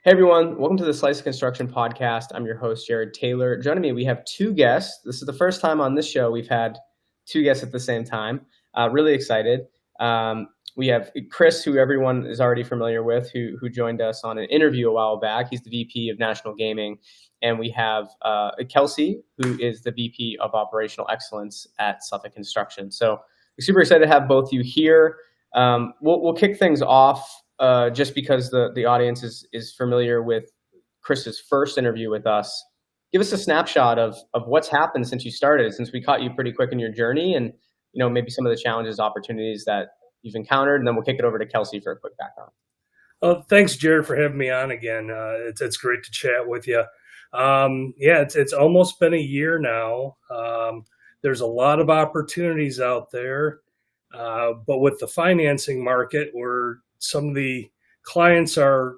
Hey everyone, welcome to the Slice of Construction podcast. I'm your host, Jared Taylor. Joining me, we have two guests. This is the first time on this show we've had two guests at the same time. Really excited. We have Chris, who everyone is already familiar with, who joined us on an interview a while back. He's the VP of National Gaming. And we have Kelsey, who is the VP of Operational Excellence at Suffolk Construction. So we're super excited to have both of you here. We'll kick things off just because the audience is familiar with Chris's first interview with us. Give us a snapshot of what's happened since you started, since we caught you pretty quick in your journey, and maybe some of the challenges, opportunities that you've encountered, and then we'll kick it over to Kelsey for a quick background. Well, thanks, Jared, for having me on again. It's great to chat with you. It's almost been a year now. There's a lot of opportunities out there, but with the financing market, where some of the clients are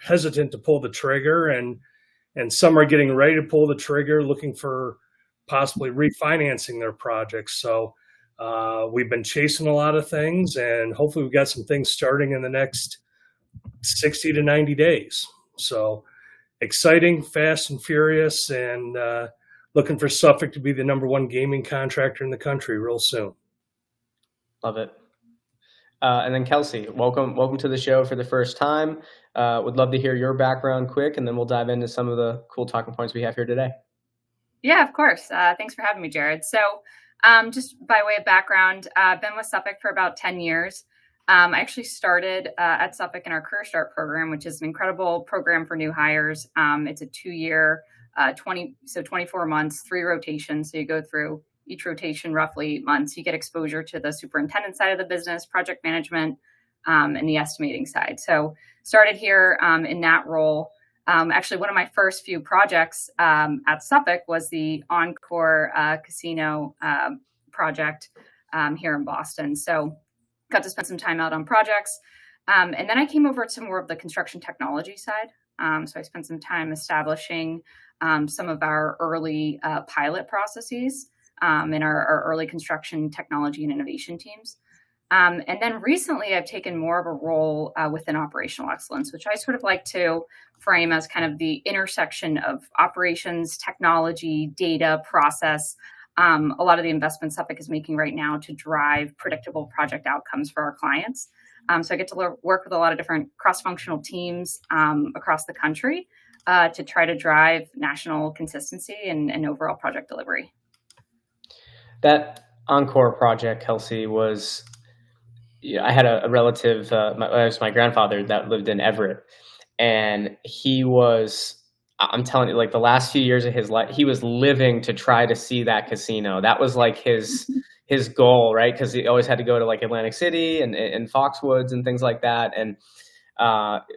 hesitant to pull the trigger, and some are getting ready to pull the trigger, looking for possibly refinancing their projects. So we've been chasing a lot of things, and hopefully we've got some things starting in the next 60 to 90 days. So exciting, fast and furious, and looking for Suffolk to be the number one gaming contractor in the country real soon. Love it. And then Kelsey, welcome to the show for the first time. Would love to hear your background quick, and then we'll dive into some of the cool talking points we have here today. Yeah, of course. Thanks for having me, Jared. So just by way of background, I've been with Suffolk for about 10 years. I actually started at Suffolk in our Career Start program, which is an incredible program for new hires. It's a 2-year, 24 months, 3 rotations. So you go through each rotation roughly 8 months. You get exposure to the superintendent side of the business, project management, and the estimating side. So started here in that role. Actually, one of my first few projects at Suffolk was the Encore Casino project here in Boston. So got to spend some time out on projects. And then I came over to more of the construction technology side. So I spent some time establishing some of our early pilot processes in our early construction technology and innovation teams. And then recently I've taken more of a role within operational excellence, which I sort of like to frame as kind of the intersection of operations, technology, data, process. A lot of the investments Suffolk is making right now to drive predictable project outcomes for our clients. So I get to work with a lot of different cross-functional teams across the country to try to drive national consistency and overall project delivery. That Encore project, Kelsey, was, I had a relative, it was my grandfather that lived in Everett, and I'm telling you, like the last few years of his life, he was living to try to see that casino. That was like his goal, right? Because he always had to go to like Atlantic City and Foxwoods and things like that, and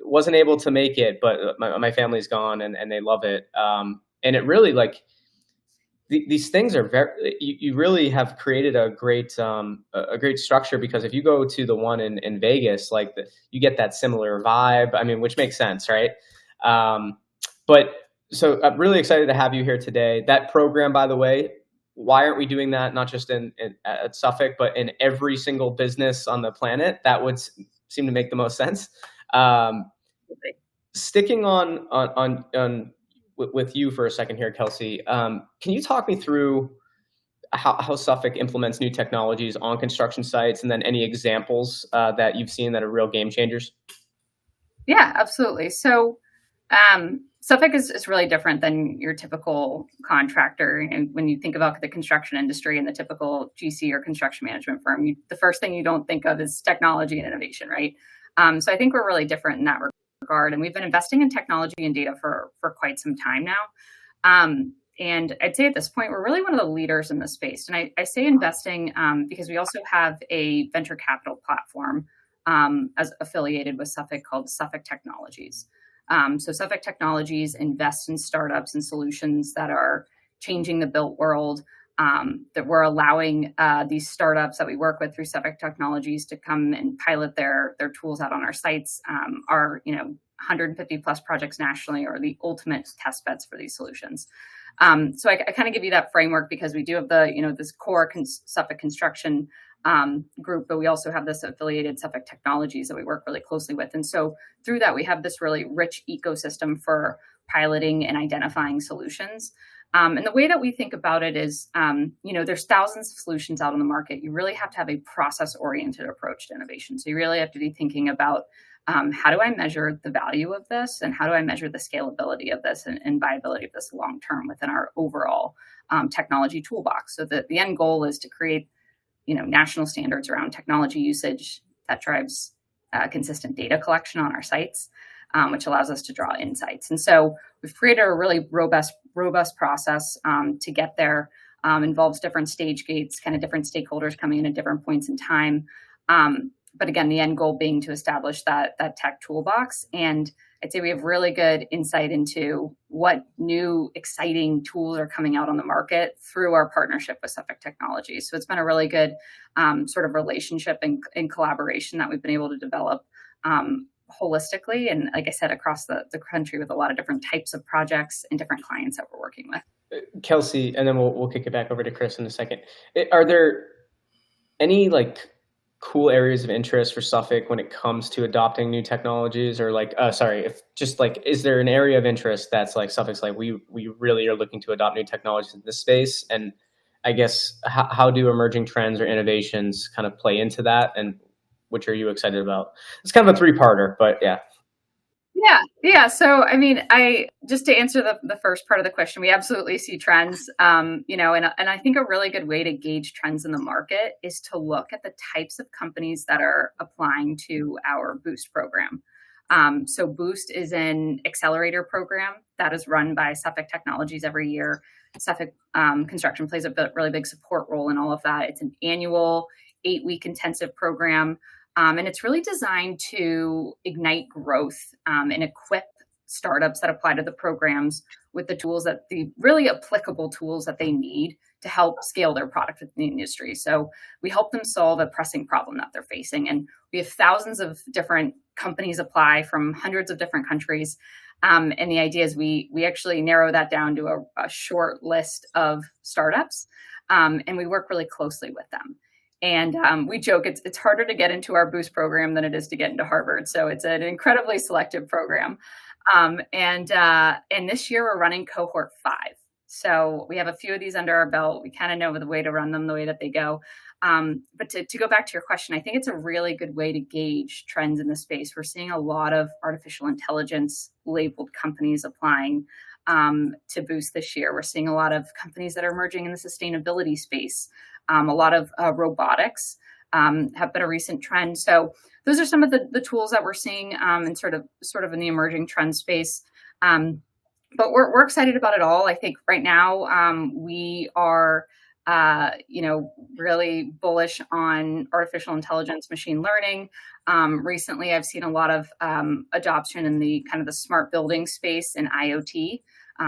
wasn't able to make it. But my family's gone, and they love it. And it really, like, these things are very. You really have created a great structure, because if you go to the one in Vegas, like you get that similar vibe. I mean, which makes sense, right? But so I'm really excited to have you here today. That program, by the way, why aren't we doing that not just at Suffolk, but in every single business on the planet? That would seem to make the most sense. Sticking on with you for a second here, Kelsey, can you talk me through how Suffolk implements new technologies on construction sites, and then any examples that you've seen that are real game changers? Yeah, absolutely. So Suffolk is really different than your typical contractor. And when you think about the construction industry and the typical GC or construction management firm, the first thing you don't think of is technology and innovation, right? So I think we're really different in that regard. And we've been investing in technology and data for quite some time now. And I'd say at this point, we're really one of the leaders in this space. And I say investing because we also have a venture capital platform as affiliated with Suffolk called Suffolk Technologies. So Suffolk Technologies invests in startups and solutions that are changing the built world, that we're allowing these startups that we work with through Suffolk Technologies to come and pilot their tools out on our sites. Our 150 plus projects nationally are the ultimate test beds for these solutions. So I kind of give you that framework because we do have this core Suffolk construction group, but we also have this affiliated Suffolk Technologies that we work really closely with. And so through that, we have this really rich ecosystem for piloting and identifying solutions. And the way that we think about it is, there's thousands of solutions out on the market. You really have to have a process-oriented approach to innovation. So you really have to be thinking about how do I measure the value of this, and how do I measure the scalability of this and viability of this long term within our overall technology toolbox. So that the end goal is to create, national standards around technology usage that drives consistent data collection on our sites, which allows us to draw insights. And so we've created a really robust process to get there. Involves different stage gates, kind of different stakeholders coming in at different points in time. But again, the end goal being to establish that tech toolbox. And I'd say we have really good insight into what new exciting tools are coming out on the market through our partnership with Suffolk Technologies. So it's been a really good sort of relationship and collaboration that we've been able to develop holistically. And like I said, across the country with a lot of different types of projects and different clients that we're working with. Kelsey, and then we'll kick it back over to Chris in a second. Are there any cool areas of interest for Suffolk when it comes to adopting new technologies, or is there an area of interest that's Suffolk's we really are looking to adopt new technologies in this space? And I guess how do emerging trends or innovations kind of play into that, and which are you excited about? It's kind of a three-parter, but yeah. Yeah. So, just to answer the first part of the question, we absolutely see trends, and I think a really good way to gauge trends in the market is to look at the types of companies that are applying to our Boost program. So Boost is an accelerator program that is run by Suffolk Technologies every year. Suffolk Construction plays a really big support role in all of that. It's an annual 8-week intensive program. And it's really designed to ignite growth and equip startups that apply to the programs with the really applicable tools that they need to help scale their product within the industry. So we help them solve a pressing problem that they're facing. And we have thousands of different companies apply from hundreds of different countries. And the idea is we actually narrow that down to a short list of startups, and we work really closely with them. And we joke it's harder to get into our Boost program than it is to get into Harvard. So it's an incredibly selective program. And this year we're running cohort 5. So we have a few of these under our belt. We kind of know the way to run them, the way that they go. But to go back to your question, I think it's a really good way to gauge trends in the space. We're seeing a lot of artificial intelligence labeled companies applying to Boost this year. We're seeing a lot of companies that are emerging in the sustainability space. A lot of robotics have been a recent trend. So those are some of the tools that we're seeing in sort of in the emerging trend space. But we're excited about it all. I think right now we are really bullish on artificial intelligence, machine learning. Recently, I've seen a lot of adoption in the kind of the smart building space and IoT.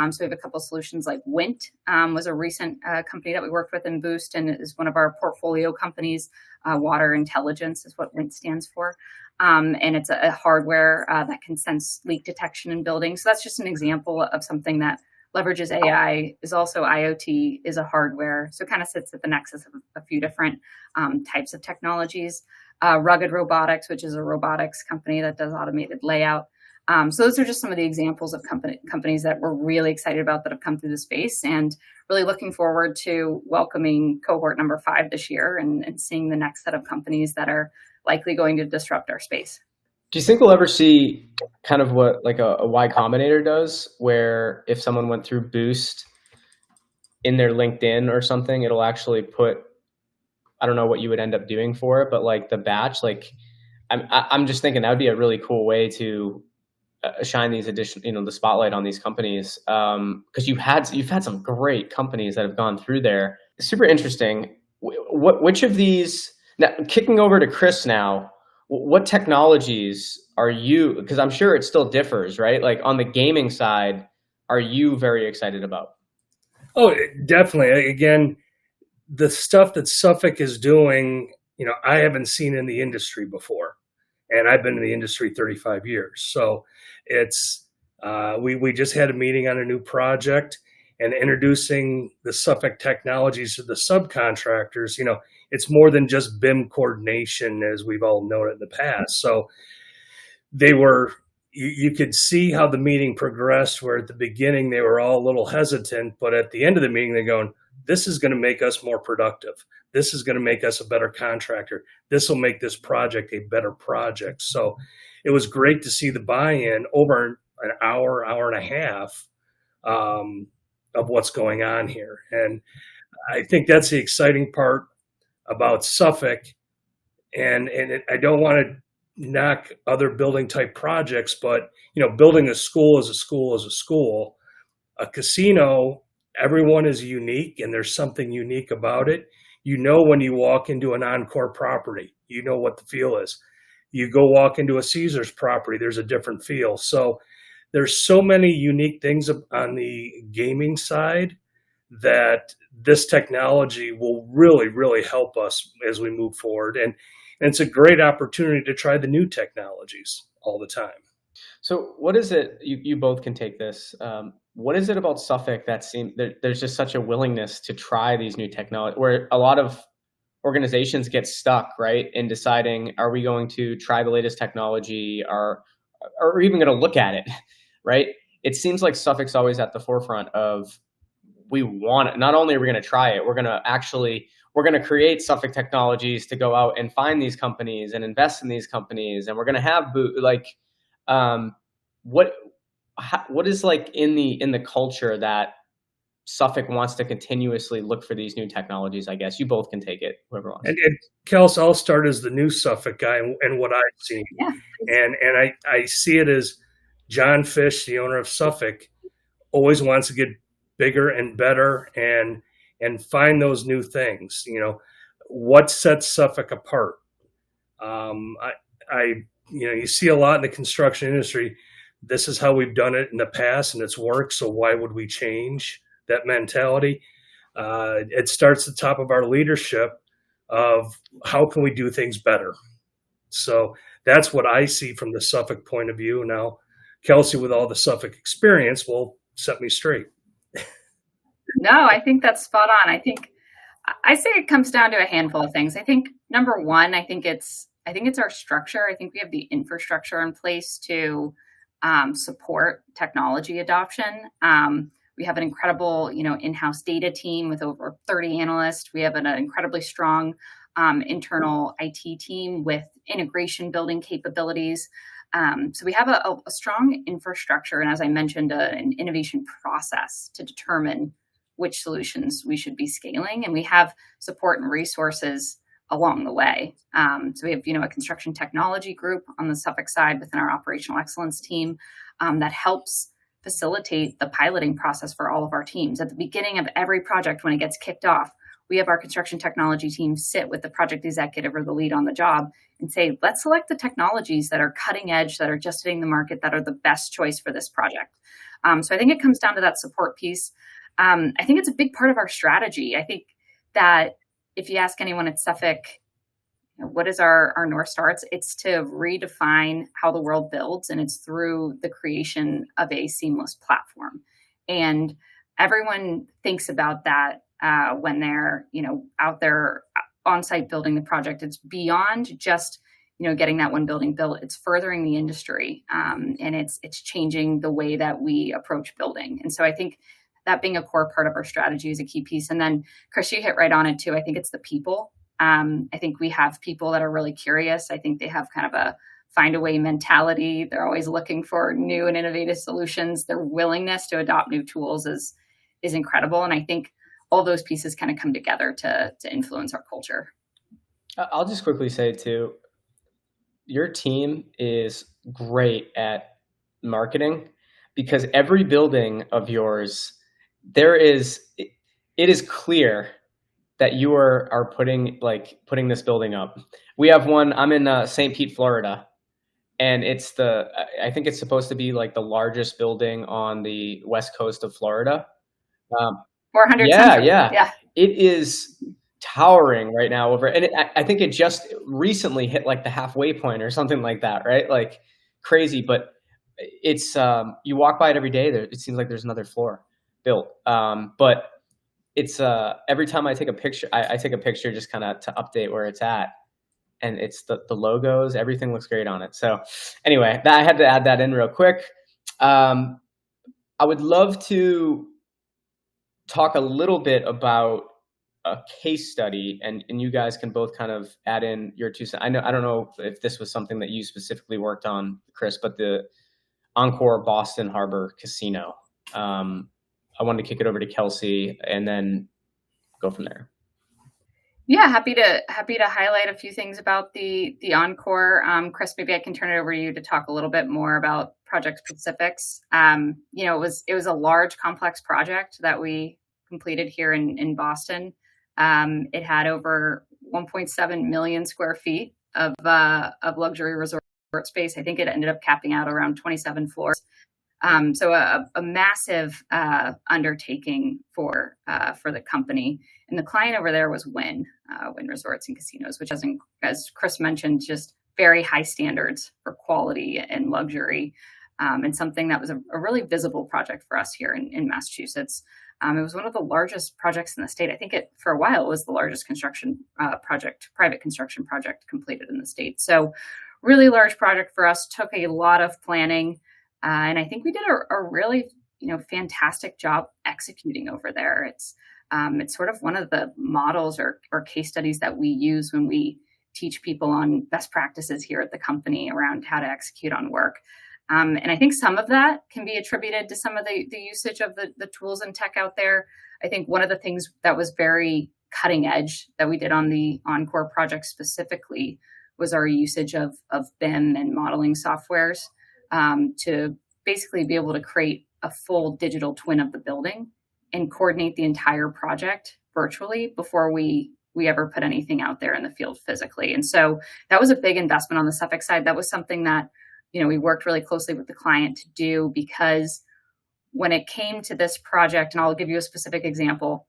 So we have a couple of solutions like Wint was a recent company that we worked with in Boost, and is one of our portfolio companies. Water Intelligence is what Wint stands for. And it's a hardware that can sense leak detection in buildings. So that's just an example of something that leverages AI, is also IoT, is a hardware. So it kind of sits at the nexus of a few different types of technologies. Rugged Robotics, which is a robotics company that does automated layout. So those are just some of the examples of companies that we're really excited about that have come through the space, and really looking forward to welcoming cohort number 5 this year and seeing the next set of companies that are likely going to disrupt our space. Do you think we'll ever see kind of what a Y Combinator does, where if someone went through Boost in their LinkedIn or something, it'll actually put, I don't know what you would end up doing for it, but the batch, I'm just thinking that would be a really cool way to shine these the spotlight on these companies, because you've had some great companies that have gone through there. Super interesting. Which of these, now kicking over to Chris now, what technologies are you, because I'm sure it still differs, right? On the gaming side, are you very excited about? Oh, definitely. Again, the stuff that Suffolk is doing, I haven't seen in the industry before. And I've been in the industry 35 years. So it's, we just had a meeting on a new project, and introducing the Suffolk technologies to the subcontractors, it's more than just BIM coordination as we've all known it in the past. So they were, you could see how the meeting progressed, where at the beginning they were all a little hesitant, but at the end of the meeting they're going, this is going to make us more productive. This is going to make us a better contractor. This will make this project a better project. So it was great to see the buy-in over an hour, hour and a half of what's going on here. And I think that's the exciting part about Suffolk. And I don't want to knock other building type projects, but building a school is a school is a school. A casino, everyone is unique, and there's something unique about it. When you walk into an Encore property, what the feel is. You go walk into a Caesars property, there's a different feel. So there's so many unique things on the gaming side that this technology will really, really help us as we move forward. And it's a great opportunity to try the new technologies all the time. So what is it, you both can take this, what is it about Suffolk that there's just such a willingness to try these new technology, where a lot of organizations get stuck, right, in deciding, are we going to try the latest technology, or even going to look at it, right? It seems like Suffolk's always at the forefront of, we want it. Not only are we going to try it, we're going to create Suffolk technologies to go out and find these companies and invest in these companies, and we're going to have what is like in the culture that Suffolk wants to continuously look for these new technologies? I guess you both can take it, whoever wants. And Kels, I'll start as the new Suffolk guy and what I've seen. Yeah. And I see it as John Fish, the owner of Suffolk, always wants to get bigger and better and find those new things. What sets Suffolk apart? You see a lot in the construction industry. This is how we've done it in the past, and it's worked. So why would we change that mentality? It starts at the top of our leadership of how can we do things better. So that's what I see from the Suffolk point of view. Now, Kelsey, with all the Suffolk experience, will set me straight. No, I think that's spot on. I say it comes down to a handful of things. I think number one, I think it's our structure. I think we have the infrastructure in place to support technology adoption. We have an incredible, in-house data team with over 30 analysts. We have an incredibly strong internal IT team with integration building capabilities. So we have a strong infrastructure, and as I mentioned, an innovation process to determine which solutions we should be scaling, and we have support and resources along the way. So we have, a construction technology group on the Suffolk side within our operational excellence team that helps facilitate the piloting process for all of our teams. At the beginning of every project, when it gets kicked off, we have our construction technology team sit with the project executive or the lead on the job and say, let's select the technologies that are cutting edge, that are just hitting the market, that are the best choice for this project. So I think it comes down to that support piece. I think it's a big part of our strategy. I think that if you ask anyone at Suffolk, what is our North Star? It's to redefine how the world builds, and it's through the creation of a seamless platform. And everyone thinks about that when they're, out there on site building the project. It's beyond just, getting that one building built. It's furthering the industry, and it's changing the way that we approach building. And so I think that being a core part of our strategy is a key piece. And then Chris, you hit right on it too. I think it's the people. I think we have people that are really curious. I think they have kind of a find a way mentality. They're always looking for new and innovative solutions. Their willingness to adopt new tools is incredible. And I think all those pieces kind of come together to influence our culture. I'll just quickly say too, your team is great at marketing, because every building of yours, it is clear that you are putting this building up. We have one, I'm in St. Pete, Florida, and I think it's supposed to be like the largest building on the west coast of Florida. 400. Yeah. It is towering right now and I think it just recently hit like the halfway point or something like that, right? Like crazy, but it's you walk by it every day. It seems like there's another floor. built. But it's every time I take a picture, I take a picture just kind of to update where it's at, and it's the logos, everything looks great on it. So anyway, I had to add that in real quick. I would love to talk a little bit about a case study, and you guys can both kind of add in your 2 cents. I don't know if this was something that you specifically worked on, Chris, but the Encore Boston Harbor Casino. I wanted to kick it over to Kelsey and then go from there. Yeah, happy to highlight a few things about the Encore. Chris, maybe I can turn it over to you to talk a little bit more about project specifics. You know, it was a large, complex project that we completed here in Boston. It had over 1.7 million square feet of luxury resort space. I think it ended up capping out around 27 floors. So a massive undertaking for the company. And the client over there was Wynn Resorts and Casinos, which has, as Chris mentioned, just very high standards for quality and luxury, and something that was a really visible project for us here in Massachusetts. It was one of the largest projects in the state. I think for a while, it was the largest private construction project completed in the state. So really large project for us, took a lot of planning. And I think we did a really, fantastic job executing over there. It's sort of one of the models or case studies that we use when we teach people on best practices here at the company around how to execute on work. And I think some of that can be attributed to some of the usage of the tools and tech out there. I think one of the things that was very cutting edge that we did on the Encore project specifically was our usage of BIM and modeling softwares to basically be able to create a full digital twin of the building and coordinate the entire project virtually before we ever put anything out there in the field physically. And so that was a big investment on the Suffolk side. That was something that, we worked really closely with the client to do, because when it came to this project, and I'll give you a specific example,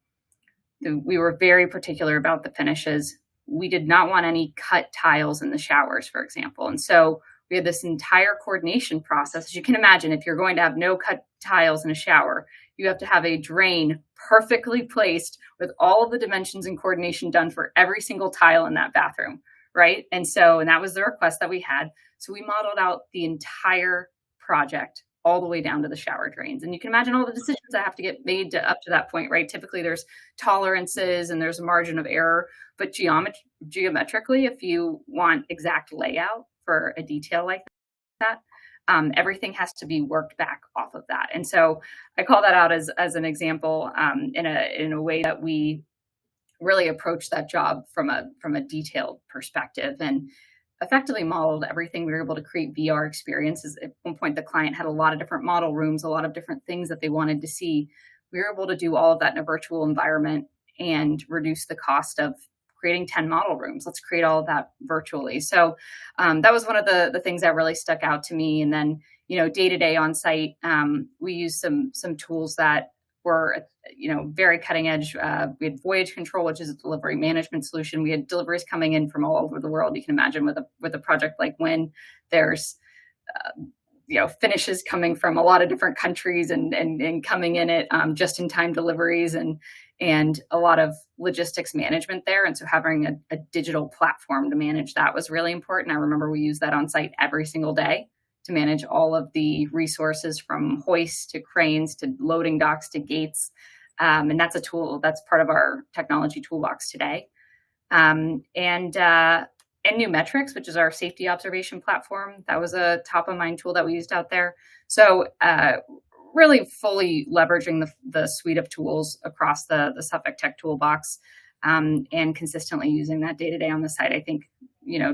we were very particular about the finishes. We did not want any cut tiles in the showers, for example. And so we had this entire coordination process. As you can imagine, if you're going to have no cut tiles in a shower, you have to have a drain perfectly placed with all of the dimensions and coordination done for every single tile in that bathroom, right? And that was the request that we had. So we modeled out the entire project all the way down to the shower drains. And you can imagine all the decisions that have to get made up to that point, right? Typically there's tolerances and there's a margin of error, but geometrically, if you want exact layout for a detail like that, everything has to be worked back off of that. And so I call that out as an example, in a way that we really approached that job from a detailed perspective and effectively modeled everything. We were able to create VR experiences. At one point, the client had a lot of different model rooms, a lot of different things that they wanted to see. We were able to do all of that in a virtual environment and reduce the cost of creating 10 model rooms. Let's create all of that virtually. So that was one of the things that really stuck out to me. And then, day to day on site, we used some tools that were, very cutting edge. We had Voyage Control, which is a delivery management solution. We had deliveries coming in from all over the world. You can imagine with a project like Wynn, there's finishes coming from a lot of different countries and coming in at just-in-time deliveries and a lot of logistics management there. And so having a digital platform to manage that was really important. I remember we used that on site every single day to manage all of the resources from hoists to cranes to loading docks to gates. And that's a tool that's part of our technology toolbox today. And New Metrics, which is our safety observation platform. That was a top of mind tool that we used out there. So really fully leveraging the suite of tools across the Suffolk Tech toolbox, and consistently using that day to day on the site, I think,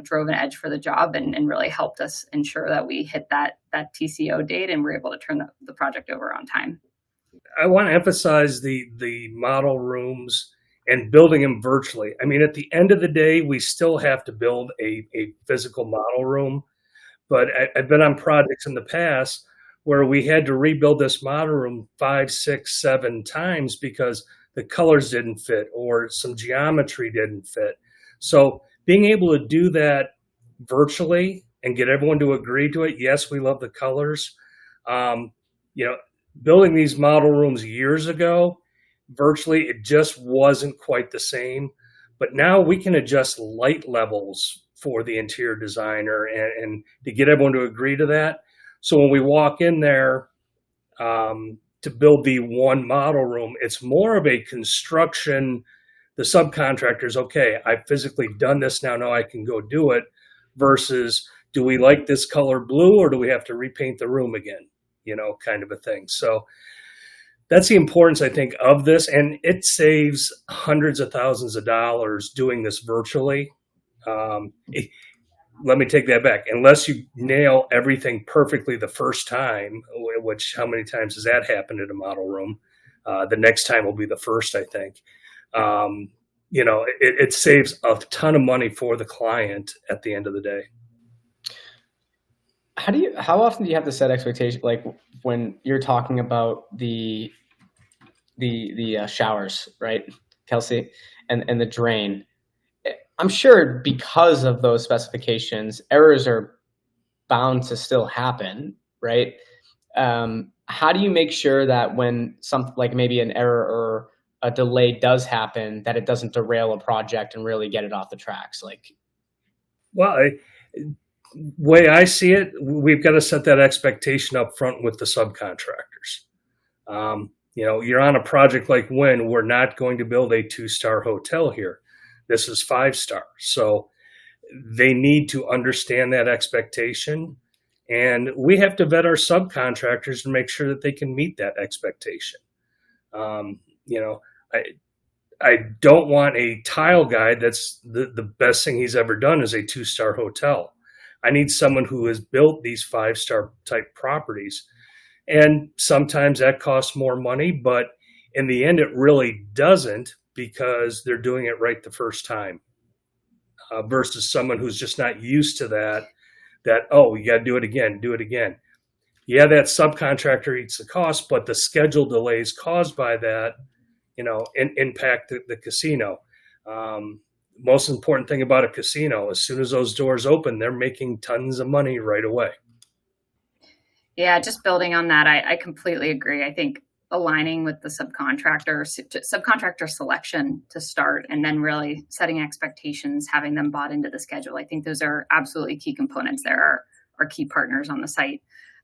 drove an edge for the job and really helped us ensure that we hit that TCO date and were able to turn the project over on time. I want to emphasize the model rooms and building them virtually. I mean, at the end of the day, we still have to build a physical model room. But I've been on projects in the past where we had to rebuild this model room 5, 6, 7 times because the colors didn't fit or some geometry didn't fit. So being able to do that virtually and get everyone to agree to it, yes, we love the colors. building these model rooms years ago, virtually it just wasn't quite the same. But now we can adjust light levels for the interior designer and to get everyone to agree to that. So when we walk in there to build the one model room, it's more of a construction. The subcontractors, okay, I've physically done this now I can go do it, versus do we like this color blue or do we have to repaint the room again? Kind of a thing. So that's the importance, I think, of this. And it saves hundreds of thousands of dollars doing this virtually. Let me take that back. Unless you nail everything perfectly the first time, which how many times has that happened in a model room? The next time will be the first, I think. It saves a ton of money for the client at the end of the day. How often do you have to set expectations? Like when you're talking about the showers, right, Kelsey, and the drain, I'm sure because of those specifications, errors are bound to still happen, right? How do you make sure that when something like maybe an error or a delay does happen, that it doesn't derail a project and really get it off the tracks? Way I see it, we've got to set that expectation up front with the subcontractors. You're on a project like Wynn, we're not going to build a 2-star hotel here. This is 5-star. So they need to understand that expectation. And we have to vet our subcontractors to make sure that they can meet that expectation. I don't want a tile guy that's the best thing he's ever done is a 2-star hotel. I need someone who has built these 5-star type properties. And sometimes that costs more money, but in the end, it really doesn't, because they're doing it right the first time, versus someone who's just not used to that, oh, you got to do it again. Yeah, that subcontractor eats the cost, but the schedule delays caused by that, impact the casino. Most important thing about a casino, as soon as those doors open, they're making tons of money right away. Yeah, just building on that, I completely agree. I think aligning with the subcontractor selection to start, and then really setting expectations, having them bought into the schedule. I think those are absolutely key components. There are key partners on the site.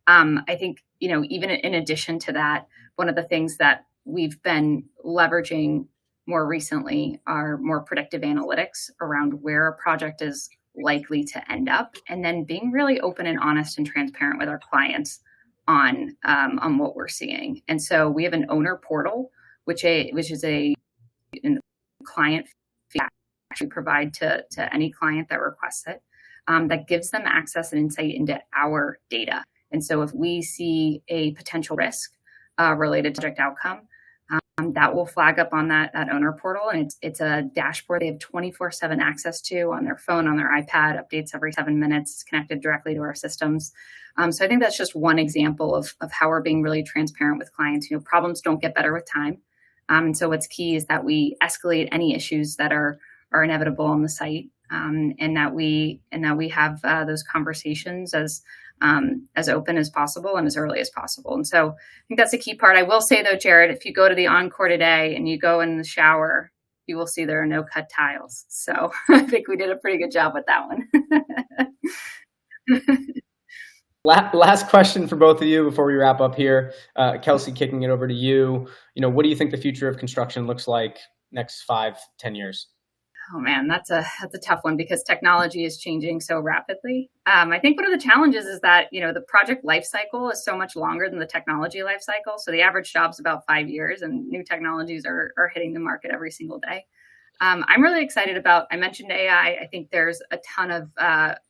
I think, even in addition to that, one of the things that we've been leveraging more recently are more predictive analytics around where a project is likely to end up, and then being really open and honest and transparent with our clients on what we're seeing. And so we have an owner portal, which is a client feedback we provide to any client that requests it, that gives them access and insight into our data. And so if we see a potential risk related to project outcome, that will flag up on that owner portal, and it's a dashboard they have 24/7 access to on their phone, on their iPad, updates every 7 minutes, it's connected directly to our systems. So I think that's just one example of how we're being really transparent with clients. Problems don't get better with time. And so what's key is that we escalate any issues that are inevitable on the site, and that we have those conversations as open as possible and as early as possible. And so I think that's a key part. I will say though, Jared, if you go to the Encore today and you go in the shower, you will see there are no cut tiles. So I think we did a pretty good job with that one. Last question for both of you before we wrap up here. Kelsey, kicking it over to you. What do you think the future of construction looks like next 5-10 years? Oh man, that's a tough one, because technology is changing so rapidly. I think one of the challenges is that, the project life cycle is so much longer than the technology life cycle. So the average job's about 5 years, and new technologies are hitting the market every single day. I'm really excited about, I mentioned AI. I think there's a ton of,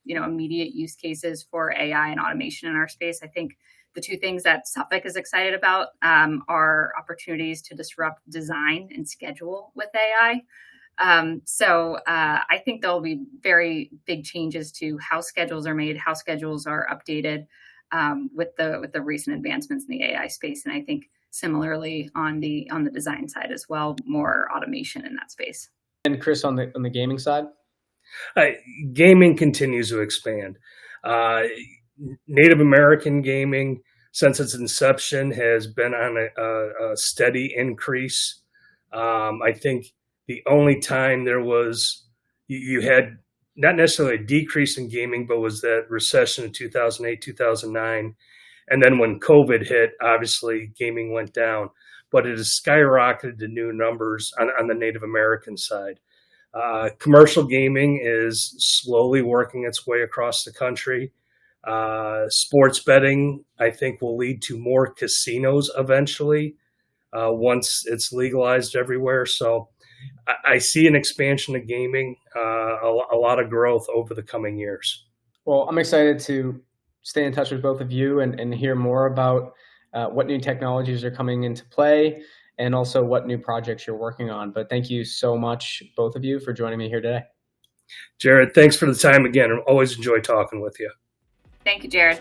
immediate use cases for AI and automation in our space. I think the two things that Suffolk is excited about are opportunities to disrupt design and schedule with AI. So I think there'll be very big changes to how schedules are made, how schedules are updated with the recent advancements in the AI space. And I think similarly on the design side as well, more automation in that space. And Chris, on the gaming side? Gaming continues to expand. Native American gaming, since its inception has been on a steady increase. I think the only time there was you had not necessarily a decrease in gaming, but was that recession in 2008, 2009. And then when COVID hit, obviously gaming went down, but it has skyrocketed to new numbers on the Native American side. Commercial gaming is slowly working its way across the country. Sports betting, I think, will lead to more casinos eventually once it's legalized everywhere. So I see an expansion of gaming, a lot of growth over the coming years. Well, I'm excited to stay in touch with both of you and hear more about what new technologies are coming into play and also what new projects you're working on. But thank you so much, both of you, for joining me here today. Jared, thanks for the time again. I always enjoy talking with you. Thank you, Jared.